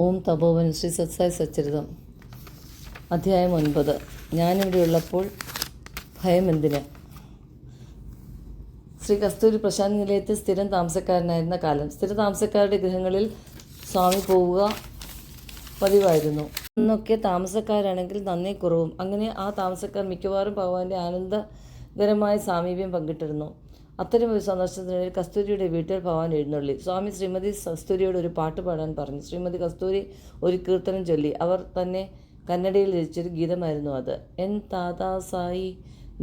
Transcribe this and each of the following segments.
ഓം തപോവൻ ശ്രീ സത്സായി സച്ചരിതം അധ്യായം 9. ഞാനിവിടെ ഉള്ളപ്പോൾ ഭയം എന്തിന്? ശ്രീ കസ്തൂരി പ്രശാന്തി നിലയത്തിൽ സ്ഥിരം താമസക്കാരനായിരുന്ന കാലം. സ്ഥിര താമസക്കാരുടെ ഗൃഹങ്ങളിൽ സ്വാമി പോവുക പതിവായിരുന്നു. അന്നൊക്കെ താമസക്കാരാണെങ്കിൽ നന്നേ കുറവും. അങ്ങനെ ആ താമസക്കാർ മിക്കവാറും ഭഗവാന്റെ ആനന്ദകരമായ സാമീപ്യം പങ്കിട്ടിരുന്നു. അത്തരമൊരു സന്ദർശനത്തിനിടയിൽ കസ്തൂരിയുടെ വീട്ടിൽ ഭഗവാൻ എഴുന്നള്ളി. സ്വാമി ശ്രീമതി കസ്തൂരിയോട് ഒരു പാട്ട് പാടാൻ പറഞ്ഞു. ശ്രീമതി കസ്തൂരി ഒരു കീർത്തനം ചൊല്ലി. അവർ തന്നെ കന്നഡയിൽ രചിച്ചൊരു ഗീതമായിരുന്നു അത്. എൻ താതാ സായി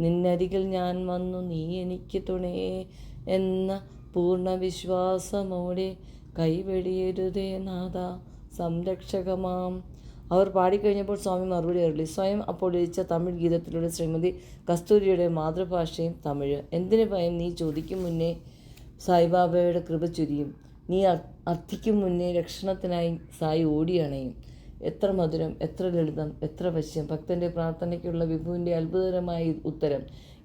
നിന്നരികിൽ ഞാൻ വന്നു, നീ എനിക്ക് തുണേ എന്ന പൂർണ്ണ വിശ്വാസമോടെ കൈവെടിയരുതേ നാഥ സംരക്ഷകമാം. അവർ പാടിക്കഴിഞ്ഞപ്പോൾ സ്വാമി മറുപടി അരുളി. സ്വയം അപ്പോൾ രചിച്ച തമിഴ് ഗീതത്തിലൂടെ ശ്രീമതി കസ്തൂരിയുടെ മാതൃഭാഷയും തമിഴ്. എന്തിനു ഭയം? നീ ചോദിക്കും മുന്നേ സായിബാബയുടെ കൃപ ചുരിയും. നീ അർത്ഥിക്കും മുന്നേ രക്ഷണത്തിനായി സായി ഓടിയണയും. എത്ര മധുരം, എത്ര ലളിതം, എത്ര വശ്യം! ഭക്തൻ്റെ പ്രാർത്ഥനയ്ക്കുള്ള വിഭുവിൻ്റെ അത്ഭുതകരമായ ഉത്തരം.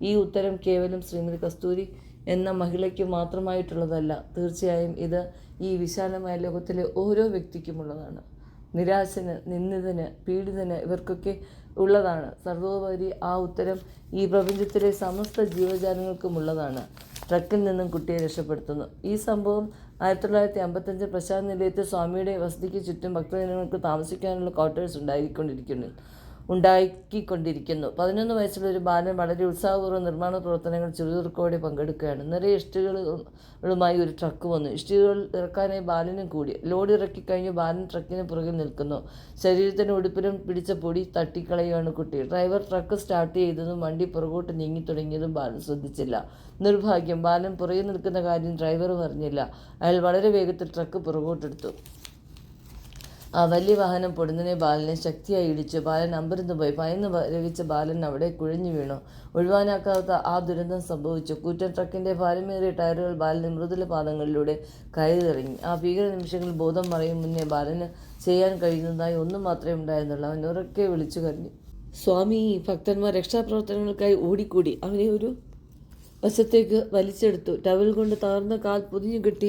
ഈ ഉത്തരം കേവലം ശ്രീമതി കസ്തൂരി എന്ന മഹിളയ്ക്ക് മാത്രമായിട്ടുള്ളതല്ല. തീർച്ചയായും ഇത് ഈ വിശാലമായ ലോകത്തിലെ ഓരോ വ്യക്തിക്കുമുള്ളതാണ്. നിരാശന്, നിന്ദിതന്, പീഡിതന് ഇവർക്കൊക്കെ ഉള്ളതാണ്. സർവോപരി ആ ഉത്തരം ഈ പ്രപഞ്ചത്തിലെ സമസ്ത ജീവജാലങ്ങൾക്കുമുള്ളതാണ്. ട്രക്കിൽ നിന്നും കുട്ടിയെ രക്ഷപ്പെടുത്തുന്നു. ഈ സംഭവം 1955 പ്രശാന്തി നിലയത്തിൽ സ്വാമിയുടെ വസതിക്ക് ചുറ്റും ഭക്തജനങ്ങൾക്ക് താമസിക്കാനുള്ള ക്വാർട്ടേഴ്സ് ഉണ്ടാക്കിക്കൊണ്ടിരിക്കുന്നു. 11 വയസ്സുള്ള ഒരു ബാലൻ വളരെ ഉത്സാഹപൂർവ്വം നിർമ്മാണ പ്രവർത്തനങ്ങൾ ചുറുചുറുക്കോടെ പങ്കെടുക്കുകയാണ്. നിറയെ ഇഷ്ടികകളുമായി ഒരു ട്രക്ക് വന്നു. ഇഷ്ടികകൾ ഇറക്കാനായി ബാലനും കൂടി. ലോഡ് ഇറക്കിക്കഴിഞ്ഞ് ബാലൻ ട്രക്കിന് പുറകിൽ നിൽക്കുന്നു. ശരീരത്തിനും ഉടുപ്പിലും പിടിച്ച പൊടി തട്ടിക്കളയുകയാണ് കുട്ടി. ഡ്രൈവർ ട്രക്ക് സ്റ്റാർട്ട് ചെയ്തതും വണ്ടി പുറകോട്ട് നീങ്ങി തുടങ്ങിയതും ബാലൻ ശ്രദ്ധിച്ചില്ല. നിർഭാഗ്യം, ബാലൻ പുറകിൽ നിൽക്കുന്ന കാര്യം ഡ്രൈവറും അറിഞ്ഞില്ല. അയാൾ വളരെ വേഗത്തിൽ ട്രക്ക് പുറകോട്ടെടുത്തു. ആ വലിയ വാഹനം പൊടുന്നനെ ബാലനെ ശക്തിയായി ഇടിച്ചു. ബാലൻ അമ്പരന്ന് പോയി. ഭയന്ന് രവിച്ച ബാലൻ അവിടെ കുഴഞ്ഞു വീണു. ഒഴിവാനാക്കാത്ത ആ ദുരന്തം സംഭവിച്ചു. കൂറ്റൻ ട്രക്കിൻ്റെ ഭാരമേറിയ ടയറുകൾ ബാലന് മൃദുല പാദങ്ങളിലൂടെ കയറിയിറങ്ങി. ആ ഭീകര നിമിഷങ്ങളിൽ ബോധം മറയും മുന്നേ ബാലന് ചെയ്യാൻ കഴിയുന്നതായി ഒന്നും മാത്രമേ ഉണ്ടായിരുന്നുള്ളൂ. അവൻ ഉറക്കെ വിളിച്ചു കരഞ്ഞു. സ്വാമി! ഭക്തന്മാർ രക്ഷാപ്രവർത്തനങ്ങൾക്കായി ഓടിക്കൂടി. അവനെ ഒരു വശത്തേക്ക് വലിച്ചെടുത്തു. ടവൽ കൊണ്ട് തകർന്ന കാൽ പൊതിഞ്ഞു കെട്ടി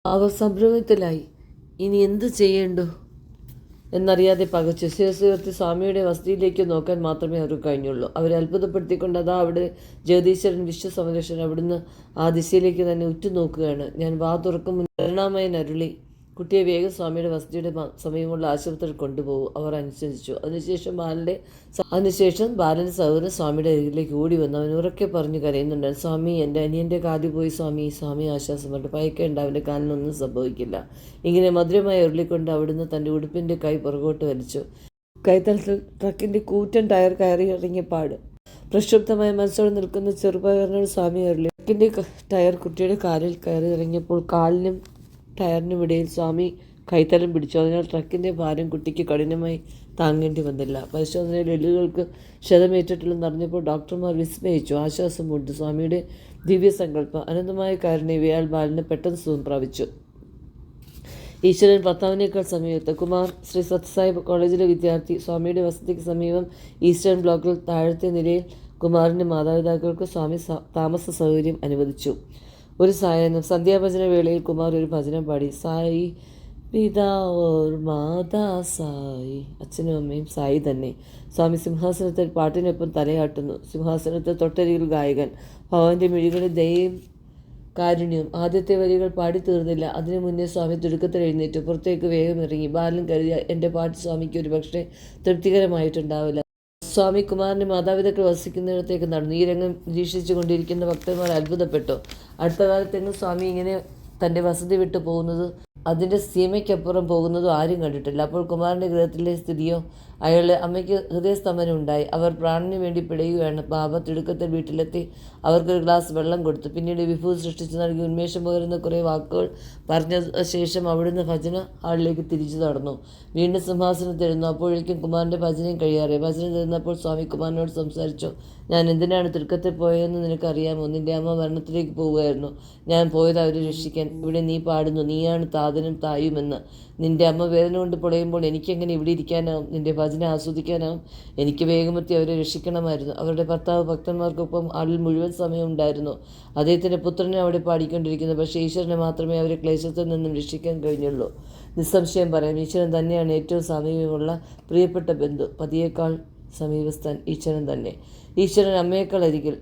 അവർ സംഭ്രമത്തിലായി. ഇനി എന്തു ചെയ്യേണ്ടു എന്നറിയാതെ പകച്ചു. ശിരസ് ഉയർത്തി സ്വാമിയുടെ വസതിയിലേക്ക് നോക്കാൻ മാത്രമേ അവർക്ക് കഴിഞ്ഞുള്ളൂ. അവരെ അത്ഭുതപ്പെടുത്തിക്കൊണ്ട് അതാ അവിടെ ജഗദീശ്വരൻ വിശ്വസംരക്ഷകൻ അവിടുന്ന് ആ ദിശയിലേക്ക് തന്നെ ഉറ്റുനോക്കുകയാണ്. ഞാൻ വാ തുറക്കും മുൻ കരുണാമയൻ അരുളി, കുട്ടിയെ വേഗം സ്വാമിയുടെ വസതിയുടെ സമീപമുള്ള ആശുപത്രിയിൽ കൊണ്ടുപോകും. അവർ അനുസരിച്ചു. അതിനുശേഷം ബാലൻ്റെ സഹോദരൻ സ്വാമിയുടെ അരികിലേക്ക് ഓടി വന്നു. അവൻ ഉറക്കെ പറഞ്ഞു കരയുന്നുണ്ട്. സ്വാമി, എൻ്റെ അനിയൻ്റെ കാല് പോയി സ്വാമി. സ്വാമി ആശ്വാസം പറഞ്ഞു. ഭയക്കേണ്ട, അവൻ്റെ കാലിനൊന്നും സംഭവിക്കില്ല. ഇങ്ങനെ മധുരമായി ഉരുളിക്കൊണ്ട് അവിടുന്ന് തൻ്റെ ഉടുപ്പിൻ്റെ കൈ പുറകോട്ട് വലിച്ചു. കൈത്തലത്തിൽ ട്രക്കിൻ്റെ കൂറ്റൻ ടയർ കയറി ഇറങ്ങിയ പാട്. പ്രക്ഷുബ്ധമായ മനസ്സോടെ നിൽക്കുന്ന ചെറുപകരനോട് സ്വാമി അരുളി. ട്രക്കിൻ്റെ ടയർ കുട്ടിയുടെ കാലിൽ കയറി ഇറങ്ങിയപ്പോൾ കാലിനും ടയറിനുമിടയിൽ സ്വാമി കൈത്തലം പിടിച്ചു. അതിനാൽ ട്രക്കിൻ്റെ ഭാരം കുട്ടിക്ക് കഠിനമായി താങ്ങേണ്ടി വന്നില്ല. പരിശോധനയിൽ എല്ലുകൾക്ക് ക്ഷതമേറ്റിട്ടില്ലെന്ന് അറിഞ്ഞപ്പോൾ ഡോക്ടർമാർ വിസ്മയിച്ചു. ആശ്വാസം കൊണ്ടു. സ്വാമിയുടെ ദിവ്യസങ്കല്പം, അനന്തമായ കാരുണ്യവയാൽ ബാലന് പെട്ടെന്ന് സുഖം പ്രാപിച്ചു. ഈശ്വരൻ ഭർത്താവിനേക്കാൾ സമീപത്ത്. കുമാർ ശ്രീ സത്യസായി കോളേജിലെ വിദ്യാർത്ഥി. സ്വാമിയുടെ വസതിക്ക് സമീപം ഈസ്റ്റേൺ ബ്ലോക്കിൽ താഴത്തെ നിലയിൽ കുമാറിൻ്റെ മാതാപിതാക്കൾക്ക് സ്വാമി താമസ സൗകര്യം അനുവദിച്ചു. ഒരു സായാഹ്നം സന്ധ്യാഭജന വേളയിൽ കുമാർ ഒരു ഭജനം പാടി. സായി പിതാ ഓർ മാതാ സായി. അച്ഛനും അമ്മയും സായി തന്നെ. സ്വാമി സിംഹാസനത്തിൽ പാട്ടിനൊപ്പം തലയാട്ടുന്നു. സിംഹാസനത്തിൽ തൊട്ടരികിൽ ഗായകൻ. ഭഗവാന്റെ മിഴികളിൽ ദയയും കാരുണ്യവും. ആദ്യത്തെ വരികൾ പാടി തീർന്നില്ല. അതിനു മുന്നേ സ്വാമി തിടുക്കത്തിൽ എഴുന്നേറ്റു. പുറത്തേക്ക് വേഗം ഇറങ്ങി. ബാലൻ കരുതിയ എൻ്റെ പാട്ട് സ്വാമിക്ക് ഒരു പക്ഷേ തൃപ്തികരമായിട്ടുണ്ടാവില്ല. സ്വാമി കുമാറിൻ്റെ മാതാപിതാക്കൾ വസിക്കുന്നിടത്തേക്ക് നടന്നു. ഈ രംഗം നിരീക്ഷിച്ചു കൊണ്ടിരിക്കുന്ന ഭക്തന്മാർ അത്ഭുതപ്പെട്ടു. അടുത്ത കാലത്തെങ്ങും സ്വാമി ഇങ്ങനെ തൻ്റെ വസതി വിട്ടു പോകുന്നത്, അതിൻ്റെ സീമയ്ക്കപ്പുറം പോകുന്നതും ആരും കണ്ടിട്ടില്ല. അപ്പോൾ കുമാറിൻ്റെ ഗൃഹത്തിലെ സ്ഥിതിയോ? അയാളുടെ അമ്മയ്ക്ക് ഹൃദയസ്തംഭനം ഉണ്ടായി. അവർ പ്രാണന് വേണ്ടി പിടയുകയാണ്. ബാബ തിടുക്കത്തിൽ വീട്ടിലെത്തി അവർക്കൊരു ഗ്ലാസ് വെള്ളം കൊടുത്തു. പിന്നീട് വിഭു സൃഷ്ടിച്ചു നൽകി ഉന്മേഷം പകരുന്ന കുറേ വാക്കുകൾ പറഞ്ഞ ശേഷം അവിടുന്ന് ഭജന ഹാളിലേക്ക് തിരിച്ചു നടന്നു. വീണ്ടും സിംഹാസനത്തിരുന്നു. അപ്പോഴേക്കും കുമാറിൻ്റെ ഭജനയും കഴിയാറായി. ഭജന തീർന്നപ്പോൾ സ്വാമി കുമാറിനോട് സംസാരിച്ചു. ഞാൻ എന്തിനാണ് തിടുക്കത്തിൽ പോയതെന്ന് നിനക്കറിയാമോ? നിൻ്റെ അമ്മ മരണത്തിലേക്ക് പോവുകയായിരുന്നു. ഞാൻ പോയത് അവരെ രക്ഷിക്കാൻ. ഇവിടെ നീ പാടുന്നു, നീയാണ് താതനും തായുമെന്ന്. നിന്റെ അമ്മ വേദന കൊണ്ട് പൊളയുമ്പോൾ എനിക്കെങ്ങനെ ഇവിടെ ഇരിക്കാനാവും? നിന്റെ ഭജന ആസ്വദിക്കാനാവും? എനിക്ക് വേഗമെത്തി അവരെ രക്ഷിക്കണമായിരുന്നു. അവരുടെ ഭർത്താവ് ഭക്തന്മാർക്കൊപ്പം ആളിൽ മുഴുവൻ സമയം ഉണ്ടായിരുന്നു. അദ്ദേഹത്തിൻ്റെ പുത്രനെ അവിടെ പാടിക്കൊണ്ടിരിക്കുന്നു. പക്ഷേ ഈശ്വരനെ മാത്രമേ അവരെ ക്ലേശത്തിൽ നിന്നും രക്ഷിക്കാൻ കഴിഞ്ഞുള്ളൂ. നിസ്സംശയം പറയാം, ഈശ്വരൻ തന്നെയാണ് ഏറ്റവും സമീപമുള്ള പ്രിയപ്പെട്ട ബന്ധു. പതിയേക്കാൾ സമീപസ്ഥൻ ഈശ്വരൻ തന്നെ. ഈശ്വരൻ അമ്മയേക്കാൾ അരികിൽ.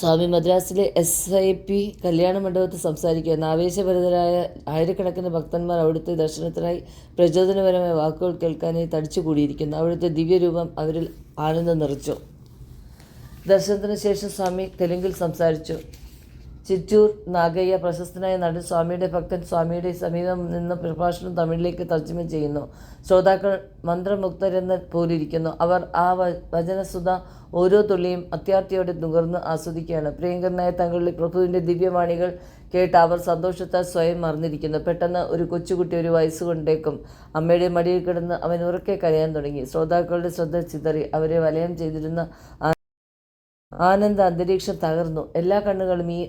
സ്വാമി മദ്രാസിലെ SIP കല്യാണ മണ്ഡപത്തിൽ സംസാരിക്കുകയെന്ന് ആവേശഭരിതരായ ആയിരക്കണക്കിന് ഭക്തന്മാർ അവിടുത്തെ ദർശനത്തിനായി പ്രചോദനപരമായ വാക്കുകൾ കേൾക്കാനായി തടിച്ചുകൂടിയിരിക്കുന്നു. അവിടുത്തെ ദിവ്യരൂപം അവരിൽ ആനന്ദം നിറച്ചു. ദർശനത്തിന് ശേഷം സ്വാമി തെലുങ്കിൽ സംസാരിച്ചു. ചിറ്റൂർ നാഗയ്യ, പ്രശസ്തനായ നടൻ, സ്വാമിയുടെ ഭക്തൻ, സ്വാമിയുടെ സമീപം നിന്ന് പ്രഭാഷണം തമിഴിലേക്ക് തർജ്ജമ ചെയ്യുന്നു. ശ്രോതാക്കൾ മന്ത്രമുക്തരെന്ന പോലിരിക്കുന്നു. അവർ ആ വചനസുധ ഓരോ തുള്ളിയും അത്യാർത്തിയോടെ നുകർന്ന് ആസ്വദിക്കുകയാണ്. പ്രിയങ്കരനായ തങ്ങളുടെ പ്രഭുവിൻ്റെ ദിവ്യവാണികൾ കേട്ട് അവർ സന്തോഷത്താൽ സ്വയം മറന്നിരിക്കുന്നു. പെട്ടെന്ന് ഒരു കൊച്ചുകുട്ടി ഒരു വയസ്സുകൊണ്ടേക്കും അമ്മയുടെ മടിയിൽ കിടന്ന് അവൻ ഉറക്കെ കരയാൻ തുടങ്ങി. ശ്രോതാക്കളുടെ ശ്രദ്ധ ചിതറി. അവരെ വലയം ചെയ്തിരുന്ന ആനന്ദ അന്തരീക്ഷം തകർന്നു. എല്ലാ കണ്ണുകളും ഈ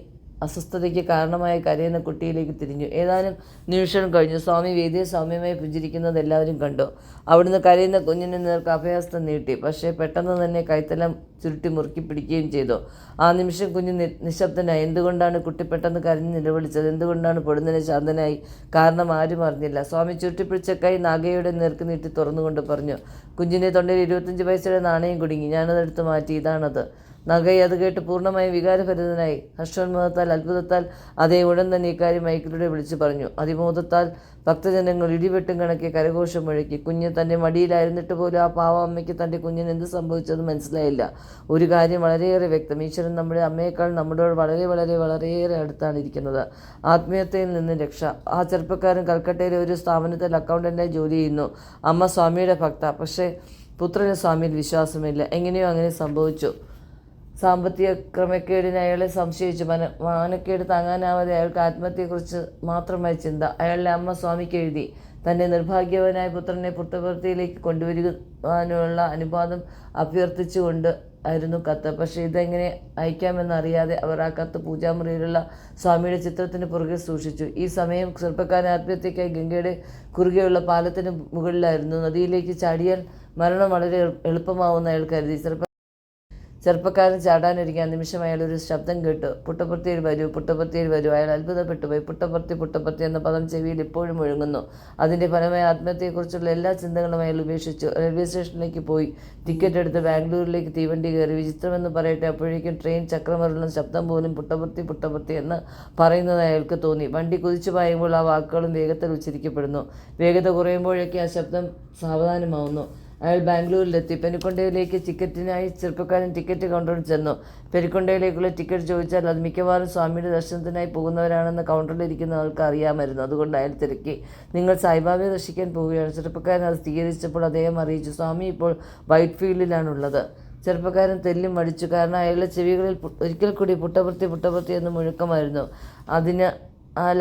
അസ്വസ്ഥതയ്ക്ക് കാരണമായ കരയുന്ന കുട്ടിയിലേക്ക് തിരിഞ്ഞു. ഏതാനും നിമിഷം കഴിഞ്ഞു. സ്വാമി വേദിയെ സൗമ്യമായി പുഞ്ചിരിക്കുന്നത് എല്ലാവരും കണ്ടു. അവിടുന്ന് കരയുന്ന കുഞ്ഞിന് നേർക്ക് അഭയഹസ്തം നീട്ടി. പക്ഷേ പെട്ടെന്ന് തന്നെ കൈത്തലം ചുരുട്ടി മുറുക്കി പിടിക്കുകയും ചെയ്തു. ആ നിമിഷം കുഞ്ഞ് നിശബ്ദനായി. എന്തുകൊണ്ടാണ് കുട്ടി പെട്ടെന്ന് കരഞ്ഞ് നിലവിളിച്ചത്? എന്തുകൊണ്ടാണ് പൊടുന്നനെ ശാന്തനായി? കാരണം ആരും അറിഞ്ഞില്ല. സ്വാമി ചുരുട്ടിപ്പിടിച്ച കൈ നാഗയുടെ നേർക്ക് നീട്ടി തുറന്നുകൊണ്ട് പറഞ്ഞു, കുഞ്ഞിൻ്റെ തൊണ്ടയിൽ 25 പൈസയുടെ നാണയം കുടുങ്ങി. ഞാനതെടുത്ത് മാറ്റി. ഇതാണത്. നഗൈ അത് കേട്ട് പൂർണ്ണമായി വികാരഭരിതനായി. ഹർഷോന്മോദത്താൽ, അത്ഭുതത്താൽ അതേ ഉടൻ തന്നെ ഇക്കാര്യം മൈക്കിലൂടെ വിളിച്ചു പറഞ്ഞു. അതിമോദത്താൽ ഭക്തജനങ്ങൾ ഇടിവെട്ടും കണക്കെ കരഘോഷം മുഴക്കി. കുഞ്ഞ് തൻ്റെ മടിയിലായിരുന്നിട്ട് പോലും ആ പാവ അമ്മയ്ക്ക് തൻ്റെ കുഞ്ഞിന് എന്ത് സംഭവിച്ചതെന്ന് മനസ്സിലായില്ല. ഒരു കാര്യം വളരെയേറെ വ്യക്തം, ഈശ്വരൻ നമ്മുടെ അമ്മയേക്കാൾ നമ്മളോട് വളരെ വളരെ വളരെയേറെ അടുത്താണ് ഇരിക്കുന്നത്. ആത്മീയതയിൽ നിന്ന് രക്ഷ. ആ ചെറുപ്പക്കാരൻ കൽക്കട്ടയിലെ ഒരു സ്ഥാപനത്തിൽ അക്കൗണ്ടൻ്റായി ജോലി ചെയ്യുന്നു. അമ്മ സ്വാമിയുടെ ഭക്ത. പക്ഷേ പുത്രന് സ്വാമിയിൽ വിശ്വാസമില്ല. എങ്ങനെയോ അങ്ങനെ സംഭവിച്ചു. സാമ്പത്തിക ക്രമക്കേടിന് അയാളെ സംശയിച്ചു. മാനക്കേട് താങ്ങാനാവാതെ അയാൾക്ക് ആത്മഹത്യയെക്കുറിച്ച് മാത്രമായി ചിന്ത. അയാളുടെ അമ്മ സ്വാമിക്ക് എഴുതി. തൻ്റെ നിർഭാഗ്യവനായ പുത്രനെ പുട്ടപർത്തിയിലേക്ക് കൊണ്ടുവരുവാനുള്ള അനുവാദം അഭ്യർത്ഥിച്ചുകൊണ്ട് ആയിരുന്നു കത്ത്. പക്ഷേ ഇതെങ്ങനെ അയക്കാമെന്നറിയാതെ അവർ ആ കത്ത് പൂജാമുറിയിലുള്ള സ്വാമിയുടെ ചിത്രത്തിന് പുറകെ സൂക്ഷിച്ചു. ഈ സമയം ചെറുപ്പക്കാരൻ ആത്മഹത്യയ്ക്കായി ഗംഗയുടെ കുറുകെയുള്ള പാലത്തിന് മുകളിലായിരുന്നു. നദിയിലേക്ക് ചാടിയാൽ മരണം വളരെ എളുപ്പമാവുമെന്ന് അയാൾ കരുതി. ചെറുപ്പക്കാരൻ ചാടാനൊരുങ്ങിയ നിമിഷം അയാൾ ഒരു ശബ്ദം കേട്ടു. പുട്ടപർത്തിയിൽ വരൂ, പുട്ടപർത്തിയിൽ വരൂ. അയാൾ അത്ഭുതപ്പെട്ടുപോയി. പുട്ടപർത്തി, പുട്ടപർത്തി എന്ന പദം ചെവിയിൽ ഇപ്പോഴും മുഴങ്ങുന്നു. അതിൻ്റെ ഫലമായി ആത്മഹത്യയെക്കുറിച്ചുള്ള എല്ലാ ചിന്തകളും അയാൾ ഉപേക്ഷിച്ചു. റെയിൽവേ സ്റ്റേഷനിലേക്ക് പോയി ടിക്കറ്റ് എടുത്ത് ബാംഗ്ലൂരിലേക്ക് തീവണ്ടി കയറി. വിചിത്രമെന്ന് പറയട്ടെ, അപ്പോഴേക്കും ട്രെയിൻ ചക്രമറുള്ള ശബ്ദം പോലും പുട്ടപർത്തി, പുട്ടപർത്തി എന്ന് പറയുന്നത് അയാൾക്ക് തോന്നി. വണ്ടി കുതിച്ചു പായുമ്പോൾ ആ വാക്കുകളും വേഗത്തിൽ ഉച്ചരിക്കപ്പെടുന്നു. വേഗത കുറയുമ്പോഴേക്കും ആ ശബ്ദം സാവധാനമാവുന്നു. അയാൾ ബാംഗ്ലൂരിലെത്തി. പെരുക്കൊണ്ടയിലേക്ക് ടിക്കറ്റിനായി ചെറുപ്പക്കാരൻ ടിക്കറ്റ് കൗണ്ടറിൽ ചെന്നു. പെരുക്കൊണ്ടയിലേക്കുള്ള ടിക്കറ്റ് ചോദിച്ചാൽ അത് മിക്കവാറും സ്വാമിയുടെ ദർശനത്തിനായി പോകുന്നവരാണെന്ന് കൗണ്ടറിലിരിക്കുന്ന ആൾക്ക് അറിയാമായിരുന്നു. അതുകൊണ്ട് അയാൾ തിരക്കി, നിങ്ങൾ സായിബാബയെ ദർശിക്കാൻ പോവുകയാണ്. ചെറുപ്പക്കാരൻ അത് സ്ഥിരീകരിച്ചപ്പോൾ അദ്ദേഹം അറിയിച്ചു, സ്വാമി ഇപ്പോൾ വൈറ്റ് ഫീൽഡിലാണുള്ളത്. ചെറുപ്പക്കാരൻ തെല്ലും മടിച്ചു. കാരണം അയാളുടെ ചെവികളിൽ ഒരിക്കൽ കൂടി പുട്ടപർത്തി, പുട്ടപർത്തി എന്ന് മുഴക്കമായിരുന്നു.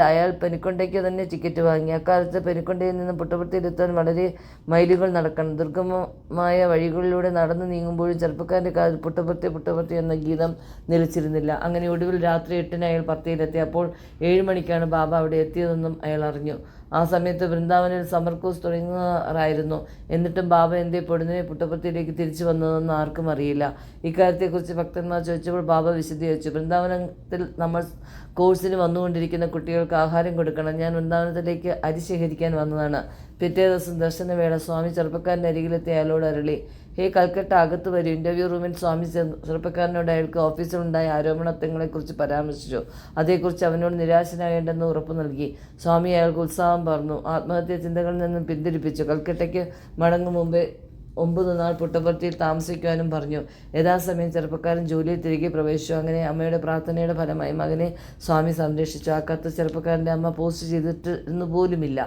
അയാൾ പെരുക്കൊണ്ടയ്ക്ക് തന്നെ ടിക്കറ്റ് വാങ്ങി. അക്കാലത്ത് പെരുക്കൊണ്ടയിൽ നിന്ന് പുട്ടപർത്തിയിലെത്താൻ വളരെ മൈലുകൾ നടക്കണം. ദുർഗമമായ വഴികളിലൂടെ നടന്നു നീങ്ങുമ്പോഴും ചെറുപ്പക്കാരൻ്റെ കാതിൽ പുട്ടപർത്തി, പുട്ടപർത്തി എന്ന ഗീതം നിലച്ചിരുന്നില്ല. അങ്ങനെ ഒടുവിൽ രാത്രി 8-ന് അയാൾ പർത്തിയിലെത്തി. അപ്പോൾ 7 മണിക്കാണ് ബാബ അവിടെ എത്തിയതെന്നും അയാൾ അറിഞ്ഞു. ആ സമയത്ത് വൃന്ദാവനിൽ സമർ കോഴ്സ് തുടങ്ങാറായിരുന്നു. എന്നിട്ടും ബാബ എന്തേ പൊടുന്നനെ പുട്ടപർത്തിയിലേക്ക് തിരിച്ചു വന്നതെന്ന് ആർക്കും അറിയില്ല. ഇക്കാര്യത്തെക്കുറിച്ച് ഭക്തന്മാർ ചോദിച്ചപ്പോൾ ബാബ വിശദീകരിച്ചു, വൃന്ദാവനത്തിൽ നമ്മൾ കോഴ്സിന് വന്നുകൊണ്ടിരിക്കുന്ന കുട്ടികൾക്ക് ആഹാരം കൊടുക്കണം. ഞാൻ വൃന്ദാവനത്തിലേക്ക് അരി ശേഖരിക്കാൻ വന്നതാണ്. പിറ്റേ ദിവസം ദർശനവേള സ്വാമി ചെറുപ്പക്കാരൻ്റെ അരികിലെത്തി അയാളോട് അരുളി, ഹേ കൽക്കട്ട, അകത്ത് വരും. ഇൻ്റർവ്യൂ റൂമിൽ സ്വാമി ചെറുപ്പക്കാരനോട് അയാൾക്ക് ഓഫീസിലുണ്ടായ ആരോപണത്തെക്കുറിച്ച് പരാമർശിച്ചു. അതേക്കുറിച്ച് അവനോട് നിരാശനാകേണ്ടെന്ന് ഉറപ്പു നൽകി. സ്വാമി അയാൾക്ക് ഉത്സാഹം പകർന്നു. ആത്മഹത്യാ ചിന്തകളിൽ നിന്നും പിന്തിരിപ്പിച്ചു. കൽക്കട്ടയ്ക്ക് മടങ്ങും മുമ്പേ 9 നാൾ പുട്ടപർത്തിയിൽ താമസിക്കുവാനും പറഞ്ഞു. യഥാസമയം ചെറുപ്പക്കാരൻ ജോലിയിൽ തിരികെ പ്രവേശിച്ചു. അങ്ങനെ അമ്മയുടെ പ്രാർത്ഥനയുടെ ഫലമായി മകനെ സ്വാമി സംരക്ഷിച്ചു. ആ കത്ത് ചെറുപ്പക്കാരൻ്റെ അമ്മ പോസ്റ്റ് ചെയ്തിട്ട് പോലുമില്ല.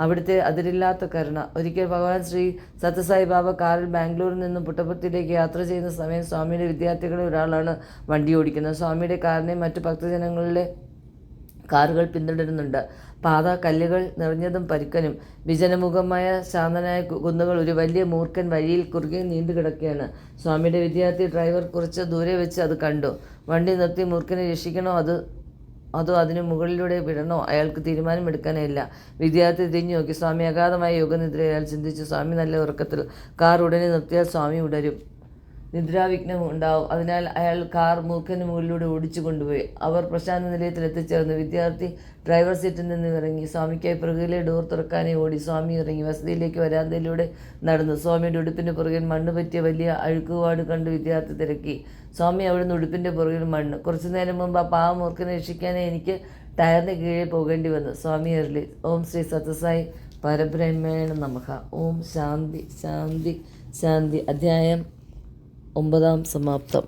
അവിടുത്തെ അതിരില്ലാത്ത കരുണ. ഒരിക്കൽ ഭഗവാൻ ശ്രീ സത്യസായി ബാബ കാറിൽ ബാംഗ്ലൂരിൽ നിന്നും പുട്ടപർത്തിയിലേക്ക് യാത്ര ചെയ്യുന്ന സമയം സ്വാമിയുടെ വിദ്യാർത്ഥികളിൽ ഒരാളാണ് വണ്ടി ഓടിക്കുന്നത്. സ്വാമിയുടെ കാറിനെ മറ്റു ഭക്തജനങ്ങളിലെ കാറുകൾ പിന്തുടരുന്നുണ്ട്. പാത കല്ലുകൾ നിറഞ്ഞതും പരുക്കനും. വിജനമുഖമായ ശാന്തനായ കുന്നുകൾ. ഒരു വലിയ മൂർഖൻ വഴിയിൽ കുറുകെ നീണ്ടു കിടക്കുകയാണ്. സ്വാമിയുടെ വിദ്യാർത്ഥി ഡ്രൈവർ കുറച്ച് ദൂരെ വെച്ച് അത് കണ്ടു. വണ്ടി നിർത്തി മൂർഖനെ രക്ഷിക്കണോ അതോ അതിന് മുകളിലൂടെ വിടണോ? അയാൾക്ക് തീരുമാനമെടുക്കാനില്ല. വിദ്യാർത്ഥി തിരിഞ്ഞു നോക്കി. സ്വാമി അഗാധമായ യോഗനിദ്ര. അയാൾ ചിന്തിച്ചു. സ്വാമി നല്ല ഉറക്കത്തിൽ. കാർ ഉടനെ നിർത്തിയാൽ സ്വാമി ഉണരും. നിദ്രാവിഘ്നം ഉണ്ടാവും. അതിനാൽ അയാൾ കാർ മൂർഖന് മുകളിലൂടെ ഓടിച്ചു കൊണ്ടുപോയി. അവർ പ്രശാന്ത നിലയത്തിൽ എത്തിച്ചേർന്നു. വിദ്യാർത്ഥി ഡ്രൈവർ സീറ്റിൽ നിന്ന് ഇറങ്ങി. സ്വാമിക്കായി പുറകിലെ ഡോർ തുറക്കാനായി ഓടി. സ്വാമി ഇറങ്ങി. വസതിയിലേക്ക് വരാന്തയിലൂടെ നടന്നു. സ്വാമിയുടെ ഉടുപ്പിൻ്റെ പുറകിൽ മണ്ണ് പറ്റിയ വലിയ അഴുക്കുപാട് കണ്ട് വിദ്യാർത്ഥി തിരക്കി. സ്വാമി അവിടുന്ന് ഉടുപ്പിൻ്റെ പുറകിൽ മണ്ണ്. കുറച്ചു നേരം മുമ്പ് ആ പാവ മൂർഖനെ രക്ഷിക്കാനായി എനിക്ക് ടയറിന് കീഴെ പോകേണ്ടി വന്നു. സ്വാമി അരുളി. ഓം ശ്രീ സത്യസായി പരബ്രഹ്മേണ നമഃ. ഓം ശാന്തി ശാന്തി ശാന്തി. അധ്യായം 9 സമാപ്തം.